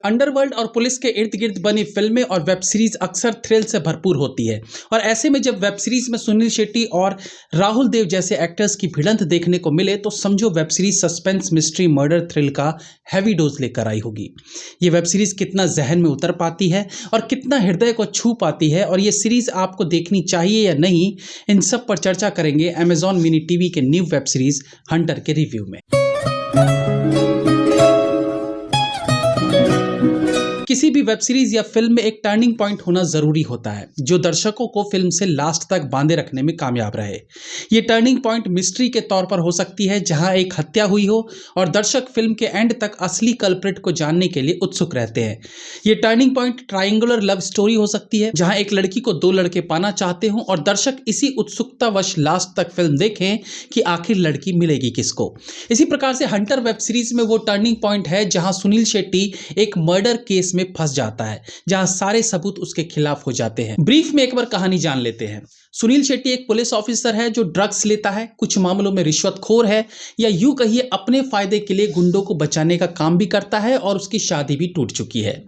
Underworld और police के इर्द गिर्द बनी फिल्में और वेब सीरीज अक्सर थ्रिल से भरपूर होती है और ऐसे में जब वेब सीरीज में सुनील शेट्टी और राहुल देव जैसे एक्टर्स की भिड़ंत देखने को मिले तो समझो web series suspense mystery murder thrill का हैवी डोज लेकर आई होगी। ये वेब सीरीज कितना जहन में उतर पाती है और कितना हृदय को छू पाती है और ये सीरीज आपको देखनी चाहिए या नहीं, इन सब पर चर्चा करेंगे अमेजॉन मिनी टीवी के न्यू वेब सीरीज हंटर के रिव्यू में। किसी भी वेब सीरीज या फिल्म में एक टर्निंग पॉइंट होना जरूरी होता है जो दर्शकों को फिल्म से लास्ट तक बांधे रखने में कामयाब रहे। ये टर्निंग पॉइंट मिस्ट्री के तौर पर हो सकती है जहां एक हत्या हुई हो और दर्शक फिल्म के एंड तक असली कल्प्रिट को जानने के लिए उत्सुक रहते हैं। ये turning point triangular love story हो सकती है जहां एक लड़की को दो लड़के पाना चाहते हों और दर्शक इसी उत्सुकतावश लास्ट तक फिल्म देखें कि आखिर लड़की मिलेगी किसको। इसी प्रकार से हंटर वेब सीरीज में वो टर्निंग पॉइंट है जहां सुनील शेट्टी एक मर्डर केस में फंस जाता है जहां सारे सबूत उसके खिलाफ हो जाते हैं। ब्रीफ में एक बार कहानी जान लेते हैं। सुनील शेट्टी एक पुलिस ऑफिसर है जो ड्रग्स लेता है, कुछ मामलों में रिश्वतखोर है या यूं कहिए अपने फायदे के लिए गुंडों को बचाने का काम भी करता है और उसकी शादी भी टूट चुकी है।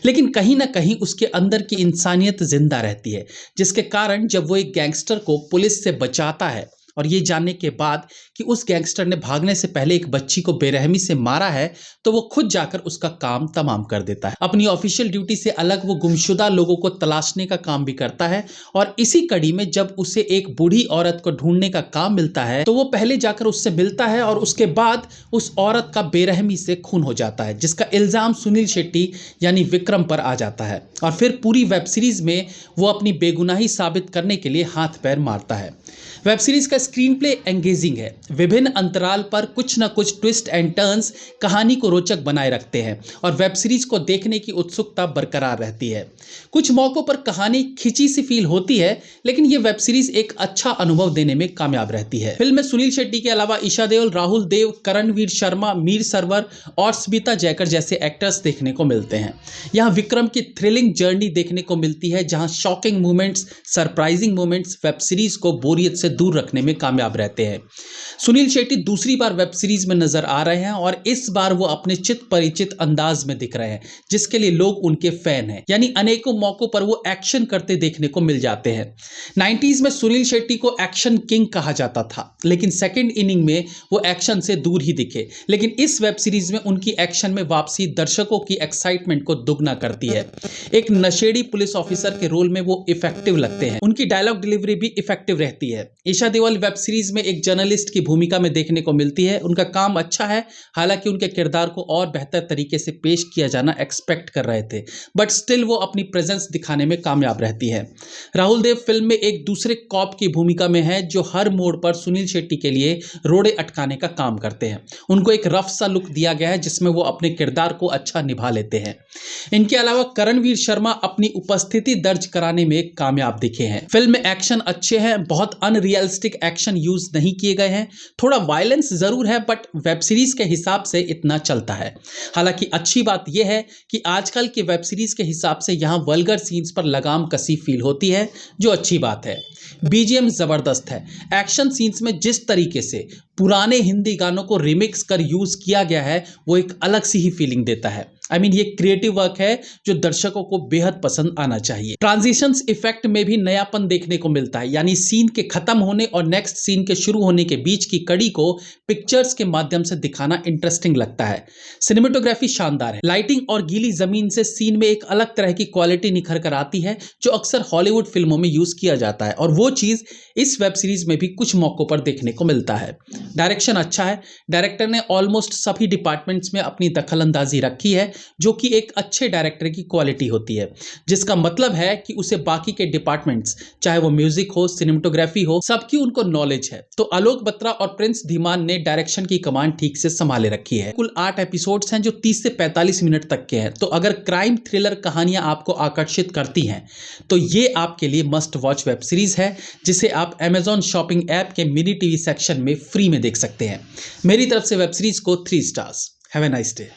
लेकिन कहीं ना कहीं उसके अंदर की इंसानियत जिंदा रहती है जिसके कारण जब वो एक गैंगस्टर को पुलिस से बचाता है और ये जानने के बाद कि उस गैंगस्टर ने भागने से पहले एक बच्ची को बेरहमी से मारा है तो वो खुद जाकर उसका काम तमाम कर देता है। अपनी ऑफिशियल ड्यूटी से अलग वो गुमशुदा लोगों को तलाशने का काम भी करता है और इसी कड़ी में जब उसे एक बूढ़ी औरत को ढूंढने का काम मिलता है तो वो पहले जाकर उससे मिलता है और उसके बाद उस औरत का बेरहमी से खून हो जाता है जिसका इल्जाम सुनील शेट्टी यानी विक्रम पर आ जाता है और फिर पूरी वेब सीरीज में वो अपनी बेगुनाही साबित करने के लिए हाथ पैर मारता है। वेब सीरीज का स्क्रीन प्ले एंगेजिंग है। विभिन्न अंतराल पर कुछ न कुछ ट्विस्ट एंड टर्न्स कहानी को रोचक बनाए रखते हैं और वेब सीरीज को देखने की उत्सुकता बरकरार रहती है। कुछ मौकों पर कहानी खिंची सी फील होती है लेकिन ये वेब सीरीज एक अच्छा अनुभव देने में कामयाब रहती है। फिल्म में सुनील शेट्टी के अलावा ईशा देओल, राहुल देव, करणवीर शर्मा, मीर सरवर और स्मिता जयकर जैसे एक्टर्स देखने को मिलते हैं। यहाँ विक्रम की थ्रिलिंग जर्नी देखने को मिलती है जहाँ shocking moments, surprising moments web series को बोरियत से दूर रखने में कामयाब रहते हैं। सुनील शेट्टी दूसरी बार वेब सीरीज में नजर आ रहे हैं और इस बार वो अपने चित परिचित अंदाज में दिख रहे हैं जिसके लिए लोग उनके फैन हैं। यानी अनेकों मौकों पर वो एक्शन करते देखने को मिल जाते हैं। 90s में सुनील शेट्टी को एक्शन किंग कहा जाता था लेकिन सेकंड इनिंग में वो एक्शन से दूर ही दिखे। लेकिन इस वेब सीरीज में उनकी एक्शन में वापसी दर्शकों की एक्साइटमेंट को दुगना करती है। एक नशेड़ी पुलिस ऑफिसर के रोल में वो इफेक्टिव लगते हैं। उनकी डायलॉग डिलीवरी भी इफेक्टिव रहती है। ईशा देओल वेब सीरीज में एक जर्नलिस्ट की भूमिका में देखने को मिलती है। उनका काम अच्छा है, हालांकि उनके किरदार को और बेहतर तरीके से पेश किया जाना एक्सपेक्ट कर रहे थे बट स्टिल वो अपनी प्रेजेंस दिखाने में कामयाब रहती है। राहुल देव फिल्म में एक दूसरे कॉप की भूमिका में है जो हर मोड़ पर सुनील शेट्टी के लिए रोड़े अटकाने का काम करते हैं। उनको एक रफ सा लुक दिया गया है जिसमें वो अपने किरदार को अच्छा निभा लेते हैं। इनके अलावा करणवीर शर्मा अपनी उपस्थिति दर्ज कराने में कामयाब दिखे हैं। फिल्म में एक्शन अच्छे हैं, बहुत अनरियलिस्टिक एक्शन यूज नहीं किए गए हैं। थोड़ा वायलेंस जरूर है बट वेब सीरीज के हिसाब से इतना चलता है। हालांकि अच्छी बात यह है कि आजकल की वेब सीरीज के हिसाब से यहां वल्गर सीन्स पर लगाम कसी फील होती है जो अच्छी बात है। बीजीएम जबरदस्त है। एक्शन सीन्स में जिस तरीके से पुराने हिंदी गानों को रिमिक्स कर यूज किया गया है वो एक अलग सी ही फीलिंग देता है। ये क्रिएटिव वर्क है जो दर्शकों को बेहद पसंद आना चाहिए। ट्रांजिशंस इफेक्ट में भी नयापन देखने को मिलता है, यानी सीन के खत्म होने और नेक्स्ट सीन के शुरू होने के बीच की कड़ी को पिक्चर्स के माध्यम से दिखाना इंटरेस्टिंग लगता है। सिनेमेटोग्राफी शानदार है। लाइटिंग और गीली जमीन से सीन में एक अलग तरह की क्वालिटी निखर कर आती है जो अक्सर हॉलीवुड फिल्मों में यूज किया जाता है और वो चीज इस वेब सीरीज में भी कुछ मौकों पर देखने को मिलता है। डायरेक्शन अच्छा है। डायरेक्टर ने ऑलमोस्ट सभी डिपार्टमेंट्स में अपनी दखलंदाजी रखी है जो कि एक अच्छे डायरेक्टर की क्वालिटी होती है, जिसका मतलब है कि उसे बाकी के डिपार्टमेंट्स चाहे वो म्यूजिक हो, सिनेमेटोग्राफी हो, सबकी उनको नॉलेज है। तो आलोक बत्रा और प्रिंस धीमान ने डायरेक्शन की कमांड ठीक से संभाले रखी है। कुल 8 एपिसोड्स हैं जो 30 से 45 मिनट तक के हैं। तो अगर क्राइम थ्रिलर कहानियां आपको आकर्षित करती हैं तो ये आपके लिए मस्ट वॉच वेब सीरीज है जिसे आप अमेजॉन शॉपिंग ऐप के मिनी टीवी सेक्शन में फ्री में देख सकते हैं। मेरी तरफ से वेब सीरीज को 3 stars. Have a nice day.